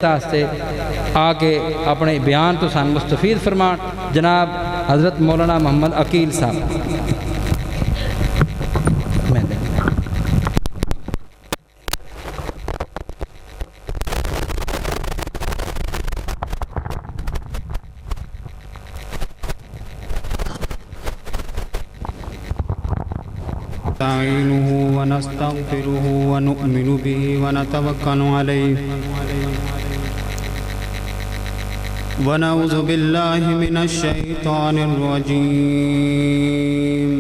سے آ کے اپنے بیان تو سان مستفید فرمان جناب حضرت مولانا محمد عقیل صاحب. نستعينه ونستغفره ونؤمن به ونتوكل عليه ونعوذ بالله من الشيطان الرجيم.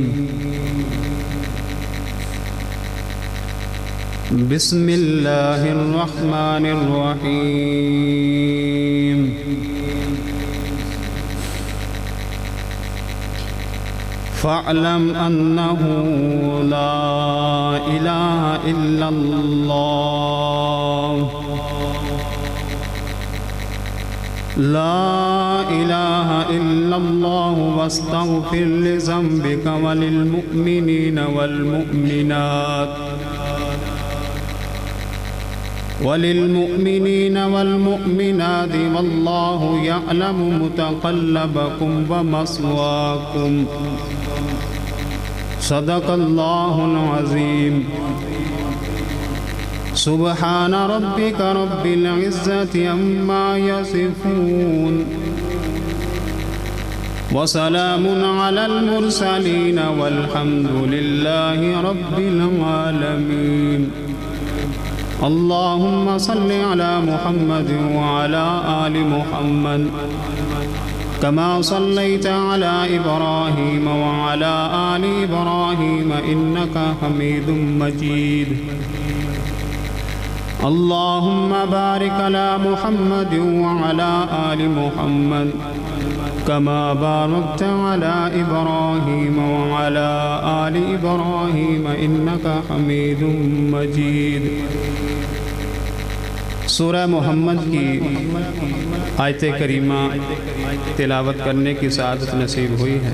بسم الله الرحمن الرحيم. فاعلم أنه لا إله إلا الله لا إله إلا الله واستغفر لذنبك وللمؤمنين والمؤمنات والله يعلم متقلبكم ومثواكم. صدق الله العظيم. سبحان ربك رب العزة عما يصفون وسلام على المرسلين والحمد لله رب العالمين. اللهم صل على محمد وعلى آل محمد كما صليت على إبراهيم وعلى آل إبراهيم إنك حميد مجيد. اللهم بارك على محمد وعلى آل محمد كما باركت على إبراهيم وعلى آل إبراهيم إنك حميد مجيد. سورہ محمد کی آیت کریمہ تلاوت کرنے کی سعادت نصیب ہوئی ہے.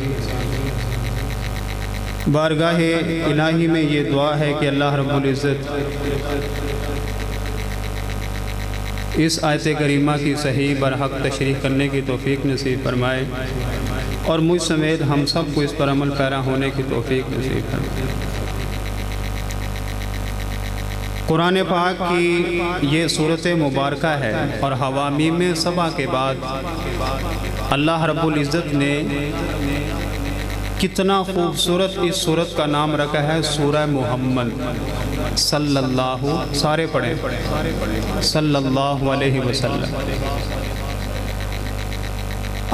بارگاہ الہی میں یہ دعا ہے کہ اللہ رب العزت اس آیت کریمہ کی صحیح برحق تشریح کرنے کی توفیق نصیب فرمائے اور مجھ سمیت ہم سب کو اس پر عمل پیرا ہونے کی توفیق نصیب فرمائے. قرآن پاک کی یہ صورت مبارکہ ہے اور حوامیم سبا کے بعد اللہ رب العزت نے کتنا خوبصورت اس صورت کا نام رکھا ہے سورہ محمد صلی اللہ سارے پڑھیں صلی اللہ علیہ وسلم.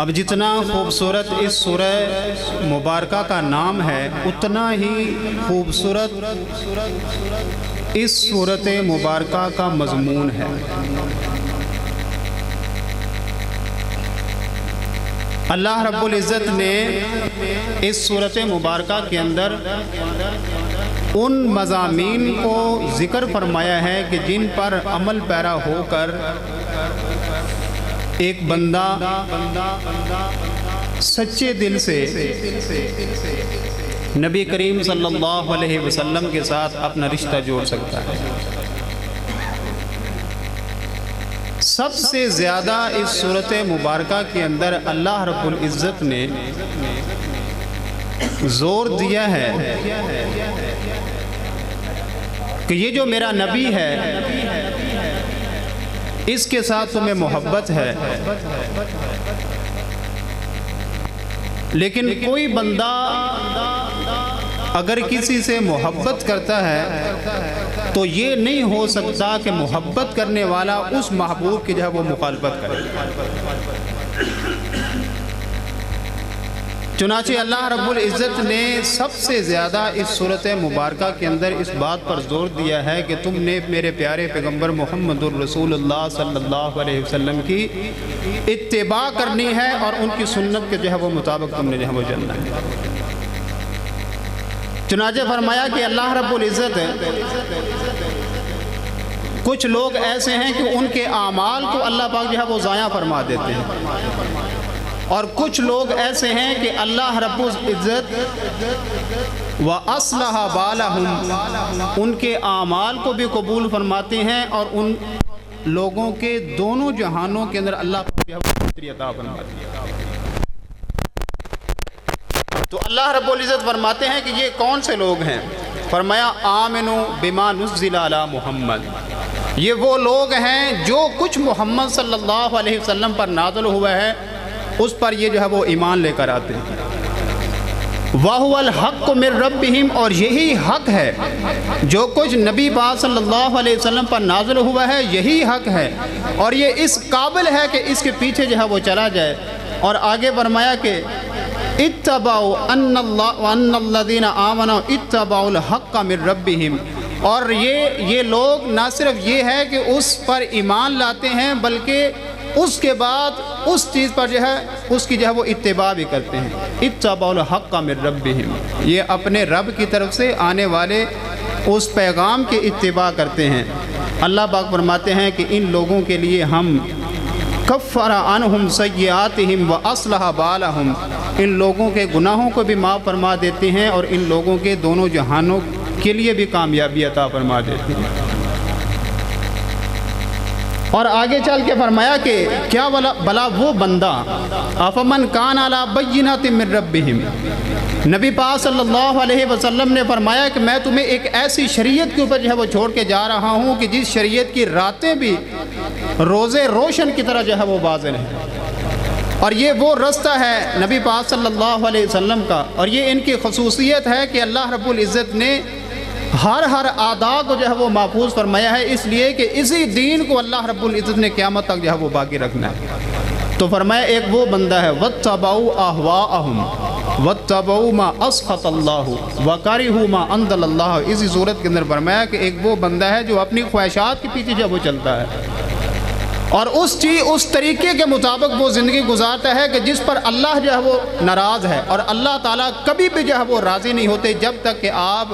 اب جتنا خوبصورت اس سورہ مبارکہ کا نام ہے اتنا ہی خوبصورت اس سورت مبارکہ کا مضمون ہے. اللہ رب العزت نے اس سورت مبارکہ کے اندر ان مضامین کو ذکر فرمایا ہے کہ جن پر عمل پیرا ہو کر ایک بندہ سچے دل سے نبی کریم صلی اللہ علیہ وسلم کے ساتھ اپنا رشتہ جوڑ سکتا ہے. سب سے زیادہ اس صورت مبارکہ کے اندر اللہ رب العزت نے زور دیا ہے کہ یہ جو میرا نبی ہے اس کے ساتھ تمہیں محبت ہے، لیکن کوئی بندہ اگر کسی سے محبت کرتا ہے تو یہ نہیں ہو سکتا کہ محبت کرنے والا اس محبوب کی جو ہے وہ مخالفت کرے. چنانچہ اللہ رب العزت نے سب سے زیادہ اس صورت مبارکہ کے اندر اس بات پر زور دیا ہے کہ تم نے میرے پیارے پیغمبر محمد الرسول اللہ صلی اللہ علیہ وسلم کی اتباع کرنی ہے اور ان کی سنت کے جو ہے وہ مطابق تم نے جو ہے وہ چلنا ہے. چنانچہ فرمایا کہ اللہ رب العزت کچھ لوگ ایسے ہیں کہ ان کے اعمال کو اللہ پاک جو ہے وہ ضائع فرما دیتے ہیں اور کچھ لوگ ایسے ہیں کہ اللہ رب العزت وَأَصْلَحَ بَالَهُمْ ان کے اعمال کو بھی قبول فرماتے ہیں اور ان لوگوں کے دونوں جہانوں کے اندر اللہ کو بہتری عطا فرماتی ہے۔ تو اللہ رب العزت فرماتے ہیں کہ یہ کون سے لوگ ہیں؟ فرمایا آمنو بما نزل علی محمد، یہ وہ لوگ ہیں جو کچھ محمد صلی اللہ علیہ وسلم پر نازل ہوا ہے اس پر یہ جو ہے وہ ایمان لے کر آتے ہیں۔ وَهُوَ الْحَقُّ مِن رَبِّهِمْ، اور یہی حق ہے جو کچھ نبی پاک صلی اللہ علیہ وسلم پر نازل ہوا ہے، یہی حق ہے، اور یہ اس قابل ہے کہ اس کے پیچھے جو ہے وہ چلا جائے۔ اور آگے فرمایا کہ اتبعوا ان الذین آمنوا اتبعوا الحق من ربہم، اور یہ لوگ نہ صرف یہ ہے کہ اس پر ایمان لاتے ہیں بلکہ اس کے بعد اس چیز پر جو ہے اس کی جو ہے وہ اتباع بھی کرتے ہیں۔ اتبعوا الحق من ربہم، یہ اپنے رب کی طرف سے آنے والے اس پیغام کی اتباع کرتے ہیں۔ اللہ پاک فرماتے ہیں کہ ان لوگوں کے لیے ہم کفر عنہم سیئاتہم واصلح بالہم، ان لوگوں کے گناہوں کو بھی معاف فرما دیتے ہیں اور ان لوگوں کے دونوں جہانوں کے لیے بھی کامیابی عطا فرما دیتے ہیں۔ اور آگے چل کے فرمایا کہ کیا بلا وہ بندہ افمن کان علی بینۃ من ربہم، نبی پاک صلی اللہ علیہ وسلم نے فرمایا کہ میں تمہیں ایک ایسی شریعت کے اوپر جو ہے وہ چھوڑ کے جا رہا ہوں کہ جس شریعت کی راتیں بھی روزے روشن کی طرح جو ہے وہ واضح ہیں، اور یہ وہ رستہ ہے نبی پاک صلی اللہ علیہ وسلم کا، اور یہ ان کی خصوصیت ہے کہ اللہ رب العزت نے ہر اعضاء کو جو ہے وہ محفوظ فرمایا ہے، اس لیے کہ اسی دین کو اللہ رب العزت نے قیامت تک جو ہے وہ باقی رکھنا ہے۔ تو فرمایا ایک وہ بندہ ہے وَاتَّبَعُوا أَهْوَاءَهُمْ وَاتَّبَعُوا مَا أَسْخَطَ اللَّهُ وَكَرِهُوا مَا أَنزَلَ اللَّهُ، اسی صورت کے اندر فرمایا کہ ایک وہ بندہ ہے جو اپنی خواہشات کے پیچھے جو وہ چلتا ہے اور اس طریقے کے مطابق وہ زندگی گزارتا ہے کہ جس پر اللہ جو ہے وہ ناراض ہے، اور اللہ تعالیٰ کبھی بھی جو ہے وہ راضی نہیں ہوتے جب تک کہ آپ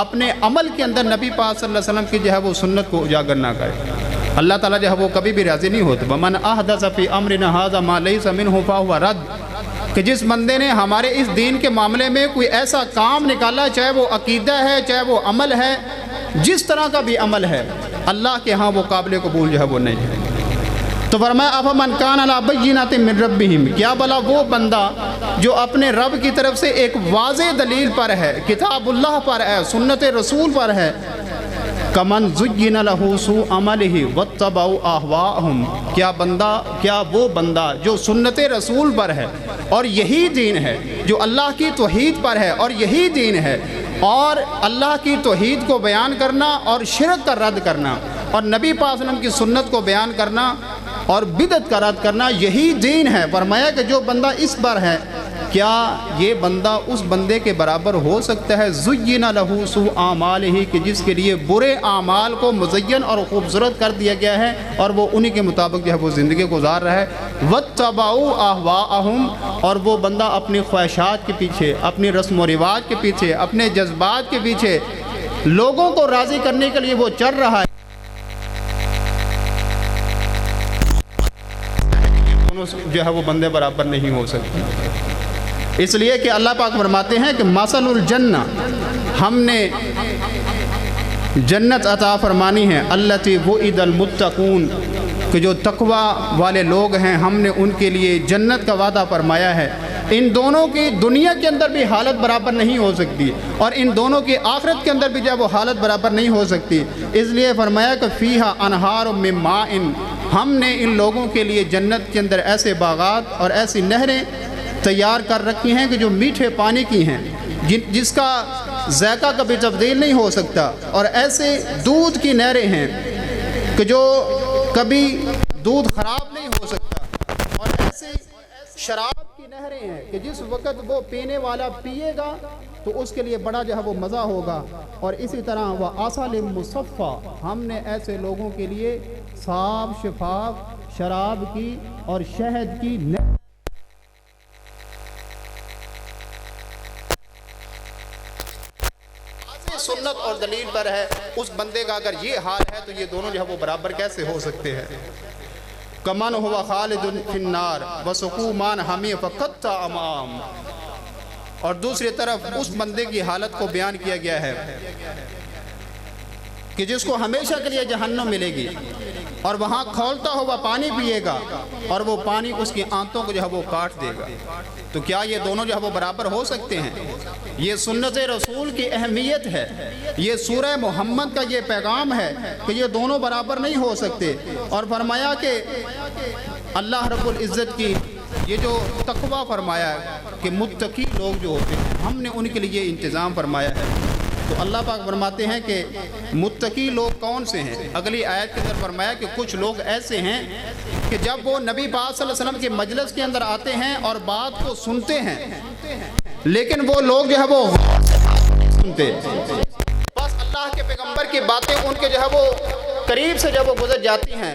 اپنے عمل کے اندر نبی پاک صلی اللہ علیہ وسلم کی جو ہے وہ سنت کو اجاگر نہ کرے۔ اللہ تعالیٰ جو ہے وہ کبھی بھی راضی نہیں ہوتے۔ وَمَنْ أَحْدَثَ فِي أَمْرِنَا هَذَا مَا لَيْسَ مِنْهُ فَهُوَ رَدٌّ، کہ جس بندے نے ہمارے اس دین کے معاملے میں کوئی ایسا کام نکالا، چاہے وہ عقیدہ ہے چاہے وہ عمل ہے، جس طرح کا بھی عمل ہے، اللہ کے ہاں وہ قابل قبول جو ہے وہ نہیں ہے۔ تو فرمایا افمن کان علی بینۃ من ربہم، کیا بلا وہ بندہ جو اپنے رب کی طرف سے ایک واضح دلیل پر ہے، کتاب اللہ پر ہے، سنت رسول پر ہے، کمن زین لہ سوء عملہ واتبعوا اہواءہم، کیا وہ بندہ جو سنت رسول پر ہے اور یہی دین ہے، جو اللہ کی توحید پر ہے اور یہی دین ہے، اور اللہ کی توحید کو بیان کرنا اور شرک کا رد کرنا اور نبی پاک صلی اللہ علیہ وسلم کی سنت کو بیان کرنا اور بدعت کا رد کرنا، یہی دین ہے۔ فرمایا کہ جو بندہ اس پر ہے، کیا یہ بندہ اس بندے کے برابر ہو سکتا ہے زین لہ سوء اعمالہ، کہ جس کے لیے برے اعمال کو مزین اور خوبصورت کر دیا گیا ہے اور وہ انہی کے مطابق جو ہے وہ زندگی گزار رہا ہے۔ واتبعوا اہواءہم، اور وہ بندہ اپنی خواہشات کے پیچھے، اپنی رسم و رواج کے پیچھے، اپنے جذبات کے پیچھے لوگوں کو راضی کرنے کے لیے وہ چل رہا ہے، جو ہے وہ بندے برابر نہیں ہو سکتے۔ اس لیے کہ اللہ پاک فرماتے ہیں کہ مثل الجنہ، ہم نے جنت عطا فرمانی ہے، التی وعد المتقون، کہ جو تقوی والے لوگ ہیں ہم نے ان کے لیے جنت کا وعدہ فرمایا ہے۔ ان دونوں کی دنیا کے اندر بھی حالت برابر نہیں ہو سکتی اور ان دونوں کی آخرت کے اندر بھی جب وہ حالت برابر نہیں ہو سکتی، اس لیے فرمایا کہ فیہا انہار من ماء، ہم نے ان لوگوں کے لیے جنت کے اندر ایسے باغات اور ایسی نہریں تیار کر رکھی ہیں کہ جو میٹھے پانی کی ہیں، جس کا ذائقہ کبھی تبدیل نہیں ہو سکتا، اور ایسے دودھ کی نہریں ہیں کہ جو کبھی دودھ خراب نہیں ہو سکتا، اور ایسے شراب کی نہریں ہیں کہ جس وقت وہ پینے والا پیے گا تو اس کے لیے بڑا جو ہے وہ مزہ ہوگا۔ اور اسی طرح وہ عسل مصفیٰ، ہم نے ایسے لوگوں کے لیے صاف شفاف شراب کی اور شہد کی سنت اور دلیل پر ہے۔ اس بندے کا اگر یہ حال ہے تو یہ دونوں جو ہے وہ برابر کیسے ہو سکتے ہیں؟ کمن ہوا خالد فی النار وسقوا ماء حمیما فقطع امعاءہم، اور دوسری طرف اس بندے کی حالت کو بیان کیا گیا ہے کہ جس کو ہمیشہ کے لیے جہنم ملے گی، اور وہاں کھولتا ہوا پانی پیے گا اور وہ پانی اس کی آنتوں کو جو ہے وہ کاٹ دے گا، تو کیا یہ دونوں جو ہے وہ برابر ہو سکتے ہیں؟ یہ سنت رسول کی اہمیت ہے، یہ سورہ محمد کا یہ پیغام ہے کہ یہ دونوں برابر نہیں ہو سکتے۔ اور فرمایا کہ اللہ رب العزت کی یہ جو تقویٰ فرمایا ہے کہ متقی لوگ جو ہوتے ہیں ہم نے ان کے لیے انتظام فرمایا ہے۔ تو اللہ پاک فرماتے ہیں کہ متقی لوگ کون سے ہیں؟ اگلی آیت کے اندر فرمایا کہ کچھ لوگ ایسے ہیں کہ جب وہ نبی پاک صلی اللہ علیہ وسلم کے مجلس کے اندر آتے ہیں اور بات کو سنتے ہیں، لیکن وہ لوگ جو ہے وہ سنتے، بس اللہ کے پیغمبر کی باتیں ان کے جو ہے وہ قریب سے جب وہ گزر جاتی ہیں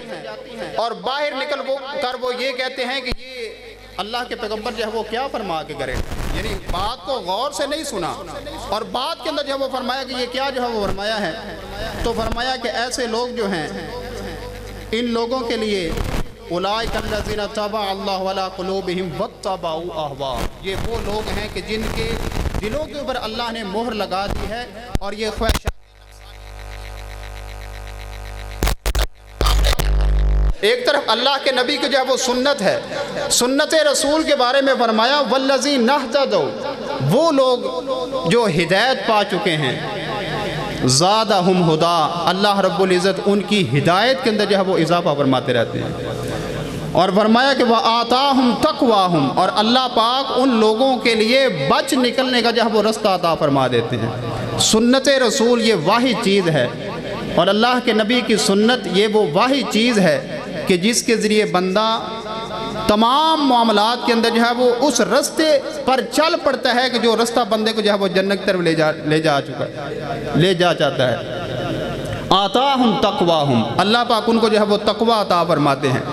اور باہر نکل کر وہ یہ کہتے ہیں کہ یہ اللہ کے پیغمبر جو ہے وہ کیا فرما کے کرے، یعنی بات کو غور سے نہیں سنا اور بات کے اندر جو ہے وہ فرمایا کہ یہ کیا جو ہے وہ فرمایا ہے۔ تو فرمایا کہ ایسے لوگ جو ہیں ان لوگوں کے لیے اولئک الذین طبع اللہ علی قلوبہم واتبعوا اہواءہم، یہ وہ لوگ ہیں کہ جن کے دلوں کے اوپر اللہ نے مہر لگا دی ہے اور یہ خواہشات ایک طرف اللہ کے نبی کی جو ہے وہ سنت ہے، سنت رسول کے بارے میں فرمایا والذین اہتدوا، وہ لوگ جو ہدایت پا چکے ہیں، زادہم ہدا، اللہ رب العزت ان کی ہدایت کے اندر جو ہے وہ اضافہ فرماتے رہتے ہیں۔ اور فرمایا کہ وآتاہم تقواہم، اور اللہ پاک ان لوگوں کے لیے بچ نکلنے کا جو ہے وہ رستہ عطا فرما دیتے ہیں۔ سنت رسول یہ واحد چیز ہے اور اللہ کے نبی کی سنت یہ وہ واحد چیز ہے کہ جس کے ذریعے بندہ تمام معاملات کے اندر جو ہے وہ اس رستے پر چل پڑتا ہے کہ جو رستہ بندے کو جو ہے وہ جنت طرف لے جا چاہتا ہے۔ آتاہم تقواہم، اللہ پاک ان کو جو ہے وہ تقویٰ عطا فرماتے ہیں۔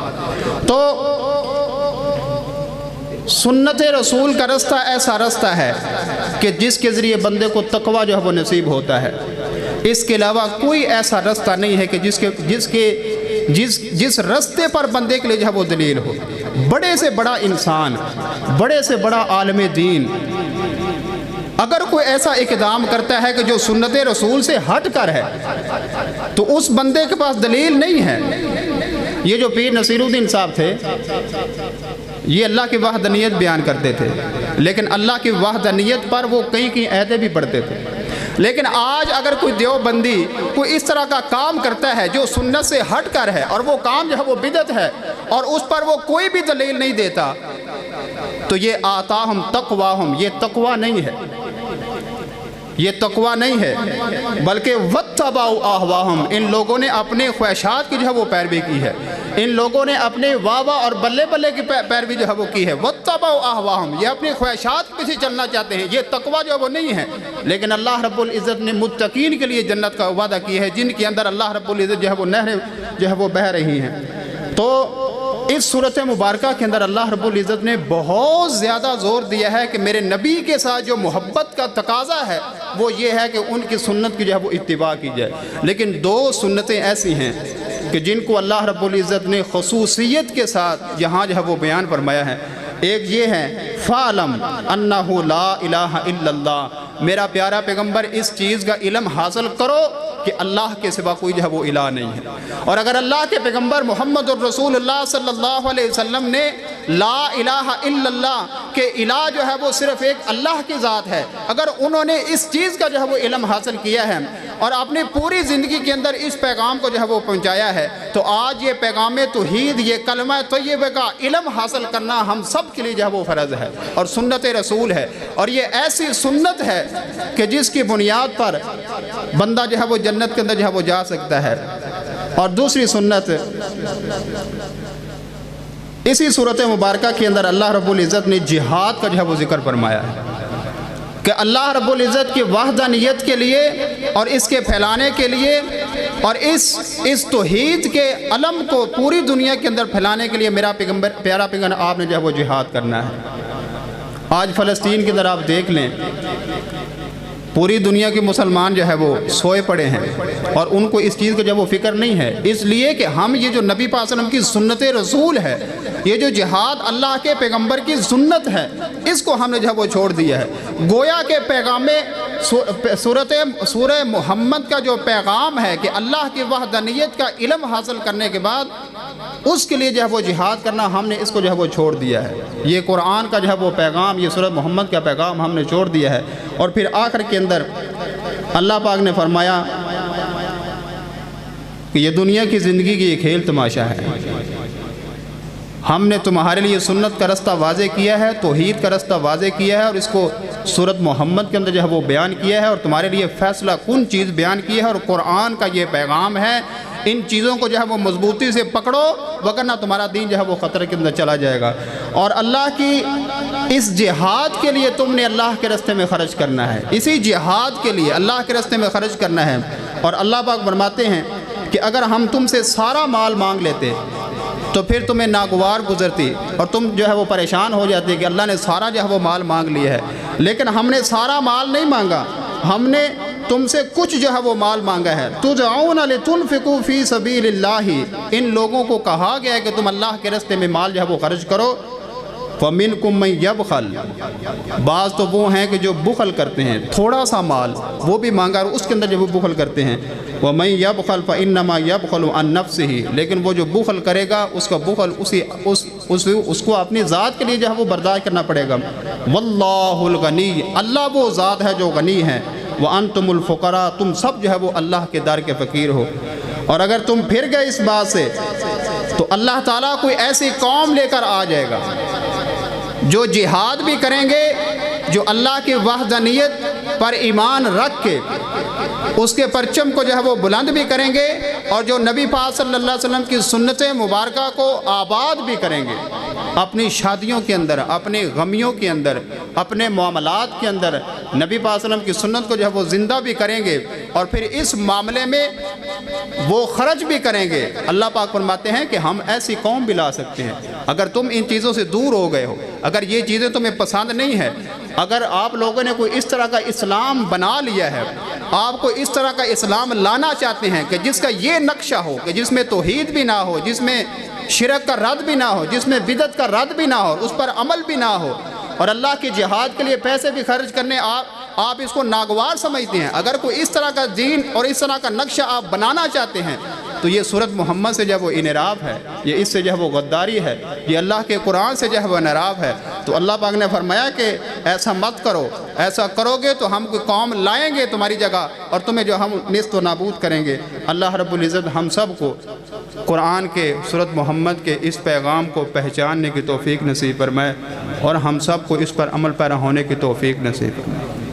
تو سنت رسول کا رستہ ایسا رستہ ہے کہ جس کے ذریعے بندے کو تقویٰ جو ہے وہ نصیب ہوتا ہے، اس کے علاوہ کوئی ایسا رستہ نہیں ہے کہ جس رستے پر بندے کے لیے جو ہے وہ دلیل ہو۔ بڑے سے بڑا انسان، بڑے سے بڑا عالم دین اگر کوئی ایسا اقدام کرتا ہے کہ جو سنت رسول سے ہٹ کر ہے تو اس بندے کے پاس دلیل نہیں ہے۔ یہ جو پیر نصیر الدین صاحب تھے یہ اللہ کی وحدانیت بیان کرتے تھے، لیکن اللہ کی وحدانیت پر وہ کئی عہدیں بھی پڑھتے تھے۔ لیکن آج اگر کوئی دیوبندی کوئی اس طرح کا کام کرتا ہے جو سنت سے ہٹ کر ہے اور وہ کام جو ہے وہ بدعت ہے اور اس پر وہ کوئی بھی دلیل نہیں دیتا تو یہ آتاہم تقواہم، یہ تقویٰ نہیں ہے، یہ تقویٰ نہیں ہے، بلکہ واتبعوا اہواہم، ان لوگوں نے اپنے خواہشات کی جو ہے وہ پیروی کی ہے، ان لوگوں نے اپنے واہ واہ اور بلے بلے کی پیروی جو ہے وہ کی ہے۔ واتبعوا اہواہم، یہ اپنی خواہشات کے پیچھے چلنا چاہتے ہیں، یہ تقویٰ جو ہے وہ نہیں ہے۔ لیکن اللہ رب العزت نے متقین کے لیے جنت کا وعدہ کیا ہے جن کے اندر اللہ رب العزت جو ہے وہ نہریں جو ہے وہ بہہ رہی ہیں۔ تو اس صورت مبارکہ کے اندر اللہ رب العزت نے بہت زیادہ زور دیا ہے کہ میرے نبی کے ساتھ جو محبت کا تقاضا ہے وہ یہ ہے کہ ان کی سنت کی جو ہے وہ اتباع کی جائے۔ لیکن دو سنتیں ایسی ہیں کہ جن کو اللہ رب العزت نے خصوصیت کے ساتھ یہاں جو ہے وہ بیان فرمایا ہے۔ ایک یہ ہے فَعْلَمْ أَنَّهُ لَا إِلَٰهَ إِلَّا اللَّهُ، میرا پیارا پیغمبر اس چیز کا علم حاصل کرو کہ اللہ کے سوا کوئی جو ہے وہ الہ نہیں ہے۔ اور اگر اللہ کے پیغمبر محمد الرسول اللہ صلی اللہ علیہ وسلم نے لا الہ الا اللہ کہ الہ جو ہے وہ صرف ایک اللہ کی ذات ہے، اگر انہوں نے اس چیز کا جو ہے وہ علم حاصل کیا ہے اور اپنی پوری زندگی کے اندر اس پیغام کو جو ہے وہ پہنچایا ہے، تو آج یہ پیغام توحید، یہ کلمہ طیبہ کا علم حاصل کرنا ہم سب کے لیے جو ہے وہ فرض ہے اور سنت رسول ہے۔ اور یہ ایسی سنت ہے کہ جس کی بنیاد پر بندہ جو ہے وہ جنت کے اندر جو ہے وہ جا سکتا ہے۔ اور دوسری سنت اسی صورت مبارکہ کے اندر اللہ رب العزت نے جہاد کا جو ہے وہ ذکر فرمایا ہے کہ اللہ رب العزت کی وحدانیت کے لیے اور اس کے پھیلانے کے لیے اور اس توحید کے علم کو پوری دنیا کے اندر پھیلانے کے لیے میرا پیارا پیغمبر آپ نے جو ہے وہ جہاد کرنا ہے۔ آج فلسطین کی اندر آپ دیکھ لیں، پوری دنیا کے مسلمان جو ہے وہ سوئے پڑے ہیں اور ان کو اس چیز کا جو وہ فکر نہیں ہے، اس لیے کہ ہم یہ جو نبی پاک صلی اللہ علیہ وسلم کی سنت رسول ہے، یہ جو جہاد اللہ کے پیغمبر کی سنت ہے، اس کو ہم نے جو ہے وہ چھوڑ دیا ہے۔ گویا کہ پیغام سورہ محمد کا جو پیغام ہے کہ اللہ کی وحدانیت کا علم حاصل کرنے کے بعد اس کے لیے جو ہے وہ جہاد کرنا، ہم نے اس کو جو ہے وہ چھوڑ دیا ہے۔ یہ قرآن کا جو ہے وہ پیغام، یہ سورہ محمد کا پیغام ہم نے چھوڑ دیا ہے۔ اور پھر آخر کے اندر اللہ پاک نے فرمایا کہ یہ دنیا کی زندگی کی ایک کھیل تماشا ہے، ہم نے تمہارے لیے سنت کا رستہ واضح کیا ہے، توحید کا رستہ واضح کیا ہے، اور اس کو سورۃ محمد کے اندر جو ہے وہ بیان کیا ہے، اور تمہارے لیے فیصلہ کن چیز بیان کی ہے، اور قرآن کا یہ پیغام ہے، ان چیزوں کو جو ہے وہ مضبوطی سے پکڑو وگرنہ تمہارا دین جو ہے وہ خطرے کے اندر چلا جائے گا۔ اور اللہ کی اس جہاد کے لیے تم نے اللہ کے راستے میں خرچ کرنا ہے، اسی جہاد کے لیے اللہ کے راستے میں خرچ کرنا ہے۔ اور اللہ پاک فرماتے ہیں کہ اگر ہم تم سے سارا مال مانگ لیتے تو پھر تمہیں ناگوار گزرتی اور تم جو ہے وہ پریشان ہو جاتے کہ اللہ نے سارا جو ہے وہ مال مانگ لیا ہے، لیکن ہم نے سارا مال نہیں مانگا، ہم نے تم سے کچھ جو ہے وہ مال مانگا ہے۔ تُدْعَوْنَ لِتُنْفِقُوا فِي سَبِيلِ اللَّهِ، ان لوگوں کو کہا گیا ہے کہ تم اللہ کے راستے میں مال جو ہے وہ خرچ کرو۔ فَمِنْكُمْ مَنْ يَبْخَلُ، بعض تو وہ ہیں کہ جو بخل کرتے ہیں، تھوڑا سا مال وہ بھی مانگا اور اس کے اندر جو وہ بخل کرتے ہیں۔ وَمَنْ يَبْخَلْ فَإِنَّمَا يَبْخَلُ عَنْ نَفْسِهِ، لیکن وہ جو بخل کرے گا اس کا بخل اس کو اپنی ذات کے لیے جو ہے وہ برداشت کرنا پڑے گا۔ وَاللَّهُ الْغَنِيُّ، اللہ وہ ذات ہے جو غنی ہے۔ وَأَنْتُمُ الْفُقَرَاءُ، تم سب جو ہے وہ اللہ کے در کے فقیر ہو۔ اور اگر تم پھر گئے اس بات سے تو اللہ تعالیٰ کوئی ایسی قوم لے کر آ جائے گا جو جہاد بھی کریں گے، جو اللہ کی وحدانیت پر ایمان رکھ کے اس کے پرچم کو جو ہے وہ بلند بھی کریں گے، اور جو نبی پاک صلی اللہ علیہ وسلم کی سنت مبارکہ کو آباد بھی کریں گے، اپنی شادیوں کے اندر، اپنے غمیوں کے اندر، اپنے معاملات کے اندر نبی پاک صلی اللہ علیہ وسلم کی سنت کو جو ہے وہ زندہ بھی کریں گے، اور پھر اس معاملے میں وہ خرچ بھی کریں گے۔ اللہ پاک فرماتے ہیں کہ ہم ایسی قوم بھی لا سکتے ہیں اگر تم ان چیزوں سے دور ہو گئے ہو، اگر یہ چیزیں تمہیں پسند نہیں ہے، اگر آپ لوگوں نے کوئی اس طرح کا اسلام بنا لیا ہے، آپ کو اس طرح کا اسلام لانا چاہتے ہیں کہ جس کا یہ نقشہ ہو، کہ جس میں توحید بھی نہ ہو، جس میں شرک کا رد بھی نہ ہو، جس میں بدعت کا رد بھی نہ ہو، اس پر عمل بھی نہ ہو، اور اللہ کی جہاد کے لیے پیسے بھی خرچ کرنے آپ اس کو ناگوار سمجھتے ہیں، اگر کوئی اس طرح کا دین اور اس طرح کا نقشہ آپ بنانا چاہتے ہیں تو یہ سورۃ محمد سے جو وہ انحراف ہے، یہ اس سے جو وہ غداری ہے، یہ اللہ کے قرآن سے جو وہ انحراف ہے۔ تو اللہ پاک نے فرمایا کہ ایسا مت کرو، ایسا کرو گے تو ہم کوئی قوم لائیں گے تمہاری جگہ اور تمہیں جو ہم نیست و نابود کریں گے۔ اللہ رب العزت ہم سب کو قرآن کے سورۃ محمد کے اس پیغام کو پہچاننے کی توفیق نصیب فرمائے، اور ہم سب کو اس پر عمل پیرا ہونے کی توفیق نصیب فرمائے۔